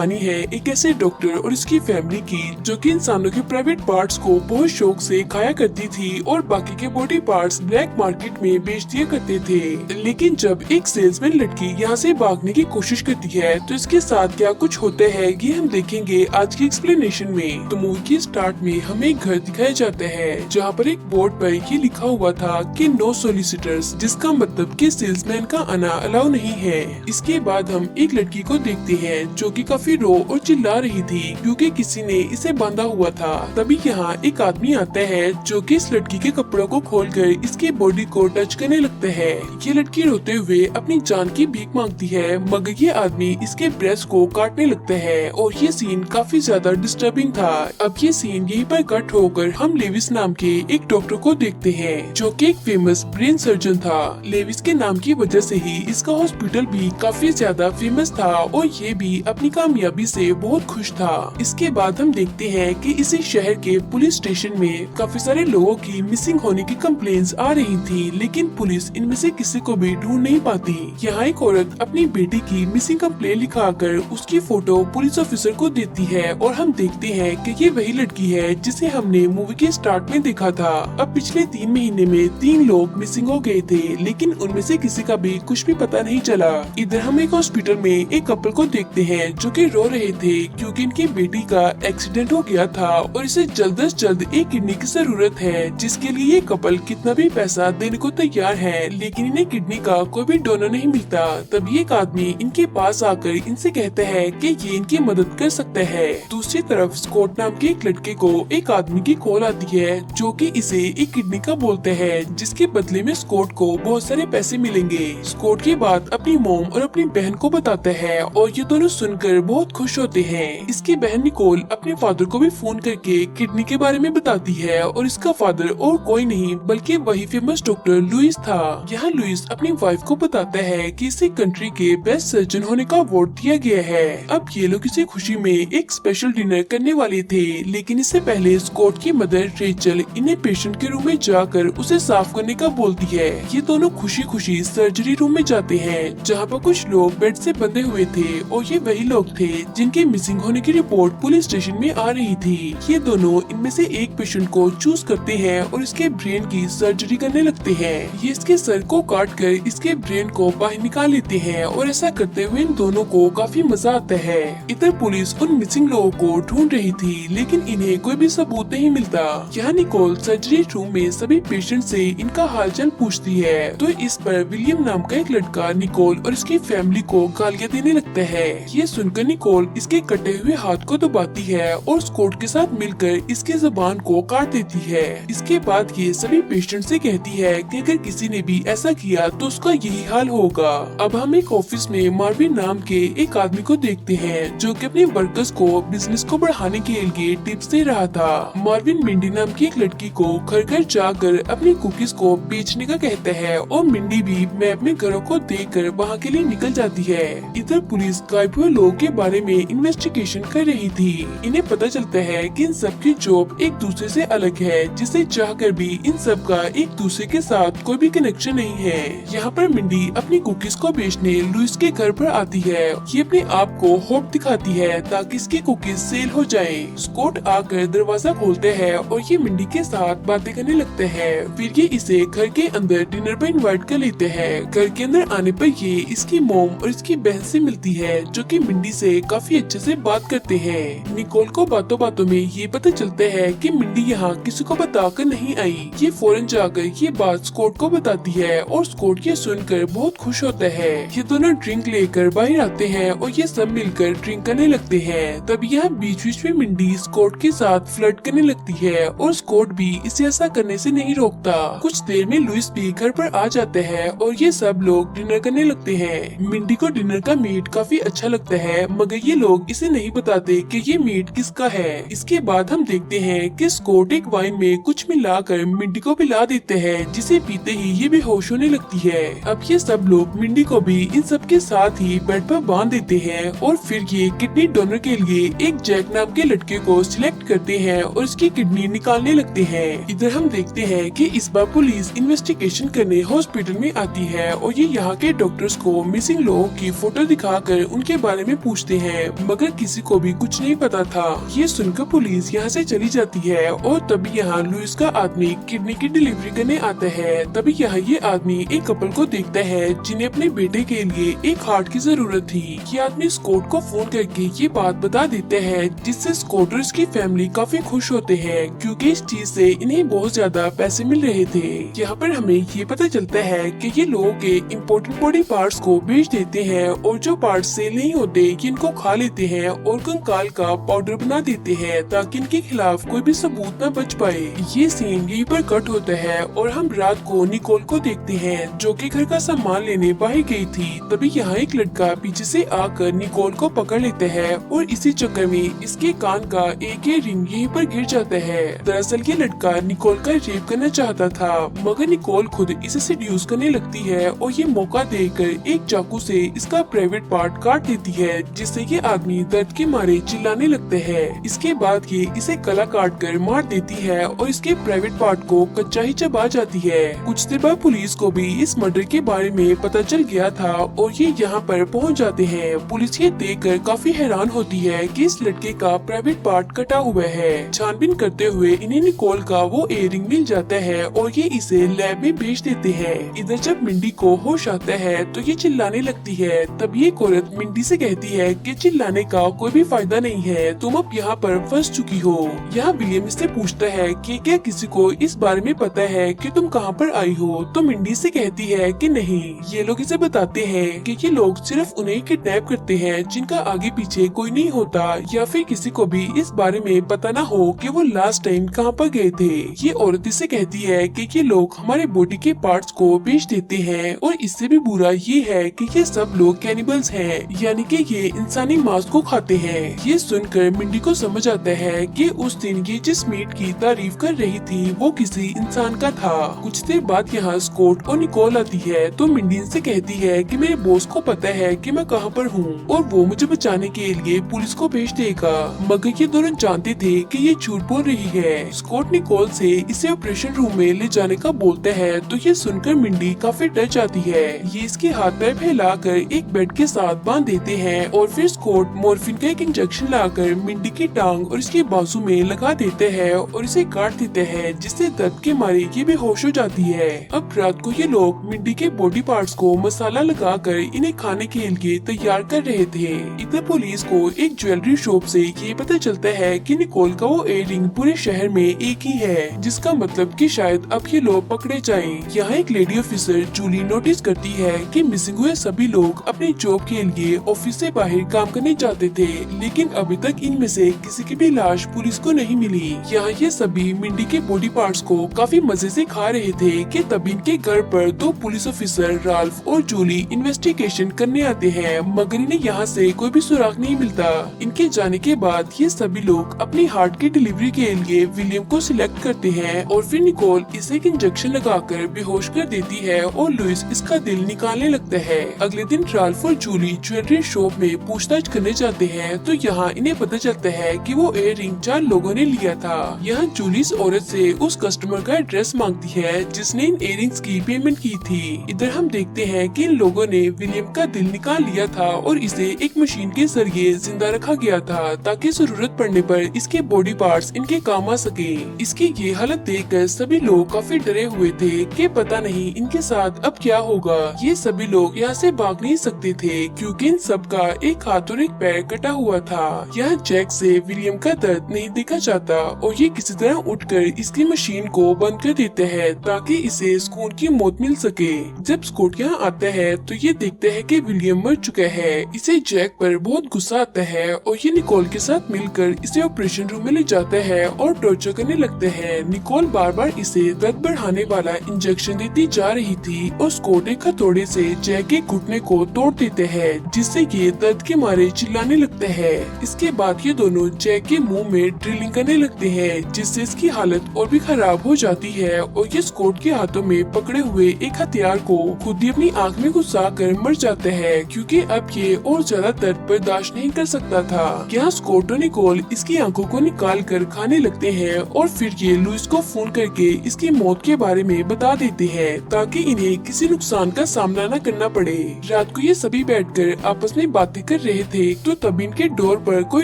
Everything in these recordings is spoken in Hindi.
कहानी है एक ऐसे डॉक्टर और उसकी फैमिली की जो कि इंसानों के प्राइवेट पार्ट्स को बहुत शौक से खाया करती थी और बाकी के बॉडी पार्ट्स ब्लैक मार्केट में बेच दिया करते थे। लेकिन जब एक सेल्समैन लड़की यहाँ से भागने की कोशिश करती है तो इसके साथ क्या कुछ होता है ये हम देखेंगे आज की एक्सप्लेनेशन में। तो मूवी के स्टार्ट में हमें एक घर दिखाया जाता है जहाँ पर एक बोर्ड पर ये लिखा हुआ था कि नो सोलिसिटर्स, जिसका मतलब कि सेल्समैन का आना अलाउ नहीं है। इसके बाद हम एक लड़की को देखते हैं जो कि काफी रो और चिल्ला रही थी क्योंकि किसी ने इसे बांधा हुआ था। तभी यहाँ एक आदमी आता है जो कि इस लड़की के कपड़ों को खोलकर इसके बॉडी को टच करने लगता है। ये लड़की रोते हुए अपनी जान की भीख मांगती है मगर ये आदमी इसके ब्रेस्ट को काटने लगता है और ये सीन काफी ज्यादा डिस्टर्बिंग था। अब ये सीन यहीं पर कट होकर हम लेविस नाम के एक डॉक्टर को देखते हैं जो कि एक फेमस ब्रेन सर्जन था। लेविस के नाम की वजह से ही इसका हॉस्पिटल भी काफी ज्यादा फेमस था और ये भी अपनी कामयाबी से बहुत खुश था। इसके बाद हम देखते हैं कि इसी शहर के पुलिस स्टेशन में काफी सारे लोगों की मिसिंग होने की कंप्लेंट्स आ रही थी, लेकिन पुलिस इनमें से किसी को भी ढूंढ नहीं पाती। यहाँ एक औरत अपनी बेटी की मिसिंग कंप्लेंट लिखाकर उसकी फोटो पुलिस ऑफिसर को देती है और हम देखते हैं कि ये वही लड़की है जिसे हमने मूवी के स्टार्ट में देखा था। अब पिछले 3 महीने में 3 लोग मिसिंग हो गए थे, लेकिन उनमें से किसी का भी कुछ भी पता नहीं चला। इधर हम एक हॉस्पिटल में एक कपल को देखते हैं जो कि रो रहे थे क्योंकि इनकी बेटी का एक्सीडेंट हो गया था और इसे जल्द से जल्द एक किडनी की जरूरत है, जिसके लिए ये कपल कितना भी पैसा देने को तैयार है, लेकिन इन्हें किडनी का कोई भी डोनर नहीं मिलता। तभी एक आदमी इनके पास आकर इनसे कहता है कि ये इनकी मदद कर सकता है। दूसरी तरफ स्कॉट नाम के एक लड़के को एक आदमी की कॉल आती है जो कि इसे एक किडनी का बोलते हैं, जिसके बदले में स्कॉट को बहुत सारे पैसे मिलेंगे। स्कॉट की बात अपनी मॉम और अपनी बहन को बताता है और ये दोनों सुनकर बहुत खुश होते हैं। इसकी बहन निकोल अपने फादर को भी फोन करके किडनी के बारे में बताती है और इसका फादर और कोई नहीं बल्कि वही फेमस डॉक्टर लुइस था। यहाँ लुइस अपनी वाइफ को बताता है कि इसे कंट्री के बेस्ट सर्जन होने का अवार्ड दिया गया है। अब ये लोग इसी खुशी में एक स्पेशल डिनर करने वाले थे, लेकिन इससे पहले स्कॉट की मदर रेचल इन्हें पेशेंट के रूम में जाकर उसे साफ करने का बोलती है। ये दोनों खुशी खुशी सर्जरी रूम में जाते हैं जहाँ पर कुछ लोग बेड से बंधे हुए थे और ये वही लोग थे जिनके मिसिंग होने की रिपोर्ट पुलिस स्टेशन में आ रही थी। ये दोनों इनमें से एक पेशेंट को चूज करते हैं और इसके ब्रेन की सर्जरी करने लगते हैं। ये इसके सर को काट कर इसके ब्रेन को बाहर निकाल लेते हैं और ऐसा करते हुए इन दोनों को काफी मजा आता है। इधर पुलिस उन मिसिंग लोगों को ढूंढ रही थी, लेकिन इन्हें कोई भी सबूत नहीं मिलता। यहाँ निकोल सर्जरी रूम में सभी पेशेंट से इनका हालचाल पूछती है तो इस पर विलियम नाम का एक लड़का निकोल और इसकी फैमिली को गालियाँ देने लगता है। ये सुनकर निकोल इसके कटे हुए हाथ को दबाती है और स्कॉट के साथ मिलकर इसकी जुबान को काट देती है। इसके बाद ये सभी पेशेंट से कहती है कि अगर किसी ने भी ऐसा किया तो उसका यही हाल होगा। अब हम एक ऑफिस में मार्विन नाम के एक आदमी को देखते हैं जो कि अपने वर्कर्स को बिजनेस को बढ़ाने के लिए टिप्स दे रहा था। मार्विन मिंडी नाम की एक लड़की को घर घर जाकर अपनी कुकीज को बेचने का कहता है और मिंडी भी मैप में घरों को देखकर वहाँ के लिए निकल जाती है। इधर पुलिस गायब हुए लोगों के बारे में इन्वेस्टिगेशन कर रही थी। इन्हें पता चलता है कि इन सब की जॉब एक दूसरे से अलग है, जिसे चाहकर भी इन सब का एक दूसरे के साथ कोई भी कनेक्शन नहीं है। यहाँ पर मिंडी अपनी कुकीज को बेचने लुइस के घर पर आती है। ये अपने आप को होप दिखाती है ताकि इसकी कुकीज सेल हो जाए। स्कॉट आकर दरवाजा खोलते हैं और ये मिंडी के साथ बातें करने लगते हैं। फिर ये इसे घर के अंदर डिनर पर इनवाइट कर लेते हैं। घर के अंदर आने पर ये इसकी मॉम और इसकी बहन से मिलती है जो कि मिंडी से काफी अच्छे से बात करते हैं। निकोल को बातों बातों में ये पता चलता है कि मिंडी यहाँ किसी को बताकर नहीं आई। ये फौरन जाकर ये बात स्कॉट को बताती है और स्कॉट ये सुनकर बहुत खुश होता है। ये दोनों ड्रिंक लेकर बाहर आते हैं और ये सब मिलकर ड्रिंक करने लगते हैं। तब यहाँ बीच बीच में मिंडी स्कॉट के साथ फ्लर्ट करने लगती है और स्कॉट भी इसे ऐसा करने से नहीं रोकता। कुछ देर में लुइस भी घर पर आ जाते हैं और ये सब लोग डिनर करने लगते हैं। मिंडी को डिनर का मीट काफी अच्छा लगता है मगर ये लोग इसे नहीं बताते कि ये मीट किसका है। इसके बाद हम देखते हैं कि स्कॉट एक वाइन में कुछ मिलाकर मिंडी को पिला देते हैं, जिसे पीते ही ये बेहोश होने लगती है। अब ये सब लोग मिंडी को भी इन सब के साथ ही बेड पर बांध देते हैं और फिर ये किडनी डोनर के लिए एक जैक नाम के लड़के को सिलेक्ट करते हैं और इसकी किडनी निकालने लगते हैं। इधर हम देखते हैं कि इस बार पुलिस इन्वेस्टिगेशन करने हॉस्पिटल में आती है और ये यहाँ के डॉक्टर्स को मिसिंग लोगों की फोटो दिखाकर उनके बारे में पूछते होते हैं, मगर किसी को भी कुछ नहीं पता था। ये सुनकर पुलिस यहाँ से चली जाती है और तभी यहाँ लुइस का आदमी किडनी की डिलीवरी करने आता है। तभी यहाँ ये आदमी एक कपल को देखता है जिन्हें अपने बेटे के लिए एक हार्ट की जरूरत थी। ये आदमी स्कॉट को फोन करके ये बात बता देते हैं, जिससे स्कॉट और उसकी फैमिली काफी खुश होते हैं क्योंकि इस चीज से इन्हें बहुत ज्यादा पैसे मिल रहे थे। यहाँ पर हमें ये पता चलता है कि ये लोगों के इम्पोर्टेंट बॉडी पार्ट्स को बेच देते हैं और जो पार्ट्स सेल नहीं होते ये इनको खा लेते हैं और कंकाल का पाउडर बना देते हैं ताकि इनके खिलाफ कोई भी सबूत न बच पाए। ये सीन यहीं पर कट होता है और हम रात को निकोल को देखते हैं जो कि घर का सामान लेने बाहर गई थी। तभी यहाँ एक लड़का पीछे से आकर निकोल को पकड़ लेता है और इसी चक्कर में इसके कान का एक रिंग यहीं पर गिर जाता है। दरअसल ये लड़का निकोल का रेप करना चाहता था, मगर निकोल खुद इसे सेड्यूस करने लगती है और ये मौका देकर एक चाकू से इसका प्राइवेट पार्ट काट देती है, जिससे ये आदमी दर्द के मारे चिल्लाने लगते हैं। इसके बाद ये इसे गला काट कर मार देती है और इसके प्राइवेट पार्ट को कच्चा ही चबा जाती है। कुछ देर बाद पुलिस को भी इस मर्डर के बारे में पता चल गया था और ये यहाँ पर पहुँच जाते हैं। पुलिस ये देखकर काफी हैरान होती है कि इस लड़के का प्राइवेट पार्ट कटा हुआ है। छानबीन करते हुए इन्हें निकोल का वो इयररिंग मिल जाता है और ये इसे लैब में भेज देते हैं। इधर जब मिंडी को होश आता है तो ये चिल्लाने लगती है। तब ये औरत मिंडी से कहती है कि चिल्लाने का कोई भी फायदा नहीं है, तुम अब यहाँ पर फंस चुकी हो। यहाँ विलियम इससे पूछता है कि क्या किसी को इस बारे में पता है कि तुम कहाँ पर आई हो, तो मिंडी से कहती है कि नहीं। ये लोग इसे बताते हैं कि ये लोग सिर्फ उन्हें किडनैप करते हैं जिनका आगे पीछे कोई नहीं होता या फिर किसी को भी इस बारे में पता ना हो कि वो लास्ट टाइम कहाँ पर गए थे। ये औरत इसे कहती है कि ये लोग हमारे बॉडी के पार्ट्स को बेच देते हैं और इससे भी बुरा ये है कि ये सब लोग कैनिबल्स हैं, यानी कि ये इंसानी मांस को खाते हैं। ये सुनकर मिंडी को समझ आता है कि उस दिन ये जिस मीट की तारीफ कर रही थी वो किसी इंसान का था। कुछ देर बाद यहाँ स्कॉट और निकोल आती है तो मिंडी से कहती है कि मेरे बॉस को पता है कि मैं कहाँ पर हूँ और वो मुझे बचाने के लिए पुलिस को भेज देगा, मगर ये दोनों जानते थे कि ये झूठ बोल रही है। स्कॉट निकोल से इसे ऑपरेशन रूम में ले जाने का बोलता है तो ये सुनकर मिंडी काफी डर जाती है। ये इसके हाथ पैर फैलाकर एक बेड के साथ बांध देते हैं और फिर स्कॉट मॉर्फिन का एक इंजेक्शन लाकर मिंडी की टांग और इसके बाजू में लगा देते हैं और इसे काट देते हैं, जिससे दर्द के मारे ये बेहोश हो जाती है। अब रात को ये लोग मिंडी के बॉडी पार्ट्स को मसाला लगाकर इन्हें खाने के लिए तैयार कर रहे थे। इधर पुलिस को एक ज्वेलरी शॉप से ये पता चलता है कि निकोल का वो इयररिंग पूरे शहर में एक ही है, जिसका मतलब कि शायद अब ये लोग पकड़े जाएं। यहाँ एक लेडी ऑफिसर जूली नोटिस करती है कि मिसिंग हुए सभी लोग अपने जॉब के लिए ऑफिस से बाहर काम करने जाते थे, लेकिन अभी तक इनमें से किसी की भी लाश पुलिस को नहीं मिली। यहाँ ये सभी मिंडी के बॉडी पार्ट्स को काफी मजे से खा रहे थे कि तभी इनके घर पर दो पुलिस ऑफिसर राल्फ और जूली इन्वेस्टिगेशन करने आते हैं, मगर इन्हें यहाँ से कोई भी सुराग नहीं मिलता। इनके जाने के बाद ये सभी लोग अपनी हार्ट की डिलीवरी के लिए विलियम को सिलेक्ट करते हैं और फिर निकोल इसे एक इंजेक्शन लगाकर बेहोश कर देती है और लुइस इसका दिल निकालने लगता है। अगले दिन राल्फ और जूली ज्वेलरी शॉप में पूछताछ करने जाते हैं तो यहाँ इन्हें पता चलता है कि वो इयररिंग 4 लोगों ने लिया था। यहाँ जूली इस औरत से उस कस्टमर का एड्रेस मांगती है जिसने इन इयररिंग्स की पेमेंट की थी। इधर हम देखते हैं कि इन लोगों ने विलियम का दिल निकाल लिया था और इसे एक मशीन के जरिए जिंदा रखा गया था ताकि जरूरत पड़ने पर इसके बॉडी पार्ट्स इनके काम आ सके। इसकी ये हालत देखकर सभी लोग काफी डरे हुए थे कि पता नहीं इनके साथ अब क्या होगा। ये सभी लोग यहाँ से भाग नहीं सकते थे क्योंकि इन सब का एक हाथ और एक पैर कटा हुआ था। यहाँ जैक से विलियम का दर्द नहीं देखा जाता और ये किसी तरह उठकर इसकी मशीन को बंद कर देते हैं ताकि इसे सुकून की मौत मिल सके। जब स्कॉट यहाँ आता है तो ये देखते हैं कि विलियम मर चुका है। इसे जैक पर बहुत गुस्सा आता है और ये निकोल के साथ मिलकर इसे ऑपरेशन रूम में ले जाता है और टॉर्चर करने लगते हैं। निकोल बार बार इसे दर्द बढ़ाने वाला इंजेक्शन देती जा रही थी और स्कॉट एक हथौड़े से जैक के घुटने को तोड़ देते हैं, जिससे ये दर्द के मारे चिल्लाने लगते हैं। इसके बाद ये दोनों जैक के मुंह में ड्रिलिंग करने लगते हैं, जिससे इसकी हालत और भी खराब हो जाती है और ये स्कॉट के हाथों में पकड़े हुए एक हथियार को खुद ही अपनी आंख में घुसा कर मर जाते हैं क्योंकि अब ये और ज्यादा दर्द बर्दाश्त नहीं कर सकता था। यहाँ स्कॉट और निकोल इसकी आंखों को निकाल कर खाने लगते हैं और फिर ये लुइस को फोन करके इसकी मौत के बारे में बता देते हैं ताकि इन्हें किसी नुकसान का सामना न करना पड़े। रात को ये सभी बैठकर आपस में बातें कर रहे थे तो तभी इनके डोर पर कोई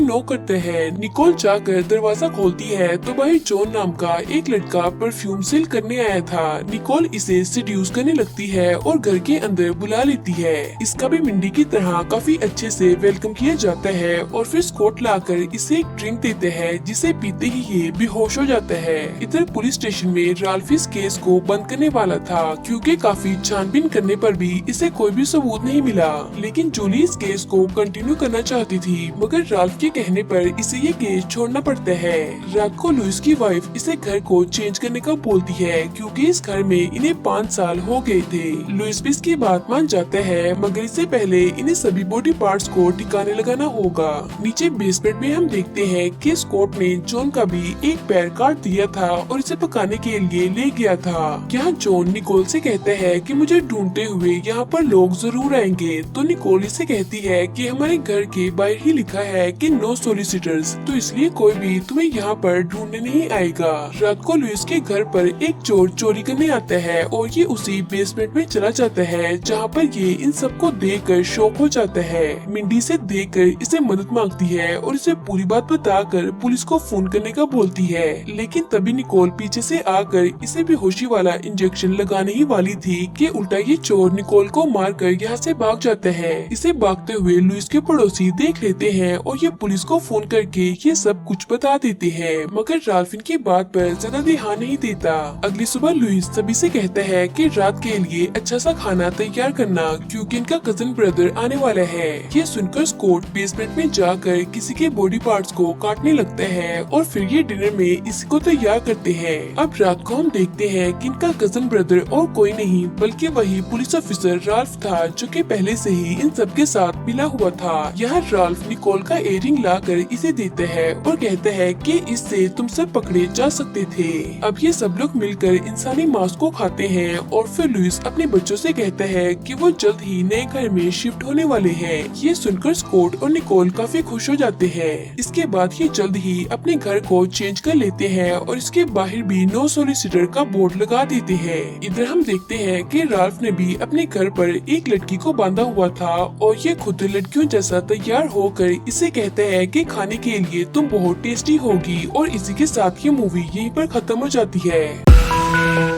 नॉक करता है। निकोल जाकर दरवाजा खोलती है तो बाहर जॉन नाम का एक लड़का परफ्यूम सेल करने आया था। निकोल इसे सेड्यूस करने लगती है और घर के अंदर बुला लेती है। इसका भी मिंडी की तरह काफी अच्छे से वेलकम किया जाता है और फिर स्कॉट लाकर इसे एक ड्रिंक देते हैं जिसे पीते ही ये बेहोश हो जाता है। इधर पुलिस स्टेशन में राल्फ इस केस को बंद करने वाला था क्योंकि काफी छानबीन करने पर भी इसे कोई भी सबूत नहीं मिला, लेकिन जूली इस केस को कंटिन्यू करना चाहती थी मगर राल्फ के कहने पर इसे ये केस छोड़ना पड़ता है। रात को लुइस की वाइफ इसे घर को चेंज करने का बोलती है क्योंकि इस घर में इन्हें 5 साल हो गए थे। लुइस भी इसकी बात मान जाता है मगर इससे पहले इन्हें सभी बॉडी पार्ट्स को ठिकाने लगाना होगा। नीचे बेसमेंट में हम देखते हैं कि स्कॉट ने जॉन का भी एक पैर काट दिया था और इसे पकाने के लिए ले गया था। यहाँ जॉन निकोल से कहता है कि मुझे ढूंढते हुए यहाँ पर लोग जरूर आएंगे, तो निकोल इसे कहती है कि हमारे घर के बाहर ही लिखा है कि नो सोलिसिटर्स, तो इसलिए कोई भी तुम्हें यहाँ पर ढूंढने नहीं आएगा। रात को लुइस के घर पर एक चोर चोरी करने आता है और ये उसी बेसमेंट में चला जाता है जहाँ पर ये इन सबको देखकर शॉक हो जाता है। मिंडी से देखकर इसे मदद मांगती है और इसे पूरी बात बताकर पुलिस को फोन करने का बोलती है, लेकिन तभी निकोल पीछे से आकर इसे बेहोशी वाला इंजेक्शन लगाने ही वाली थी कि उल्टा ये चोर निकोल को मारकर यहाँ से भाग जाता है। इसे भागते हुए लुइस के पड़ोसी देख लेते हैं और ये पुलिस को फोन करके ये सब कुछ बता देते हैं मगर राल्फ इनकी बात पर ज्यादा ध्यान नहीं देता। अगली सुबह लुइस सभी से कहता है कि रात के लिए अच्छा सा खाना तैयार करना क्योंकि इनका कजन ब्रदर आने वाला है। ये सुनकर स्कॉट बेसमेंट में जाकर किसी के बॉडी पार्ट्स को काटने लगता है और फिर ये डिनर में इसी को तैयार करते हैं। अब रात को हम देखते हैं कि इनका कजन ब्रदर और कोई नहीं बल्कि वही पुलिस ऑफिसर राल्फ था जो कि पहले से ही इन सबके साथ मिला हुआ था। यहाँ राल्फ निकोल का इयररिंग लाकर इसे देता है और कहता है कि इससे तुम सब पकड़े जा सकते थे। अब ये सब लोग मिलकर इंसानी मांस को खाते हैं और फिर लुइस अपने बच्चों से कहता है कि वो जल्द ही नए घर में शिफ्ट होने वाले हैं। ये सुनकर स्कॉट और निकोल काफी खुश हो जाते हैं। इसके बाद ये जल्द ही अपने घर को चेंज कर लेते हैं और इसके बाहर भी नो सोलिसिटर का बोर्ड लगा देते हैं। इधर हम देखते हैं कि राल्फ ने भी अपने घर पर एक लड़की को बांधा हुआ था और ये खुद लड़कियों जैसा तैयार होकर इसे कहता है कि खाने के लिए तुम बहुत टेस्टी होगी और इसी के साथ ये मूवी यहीं पर खत्म हो जाती है।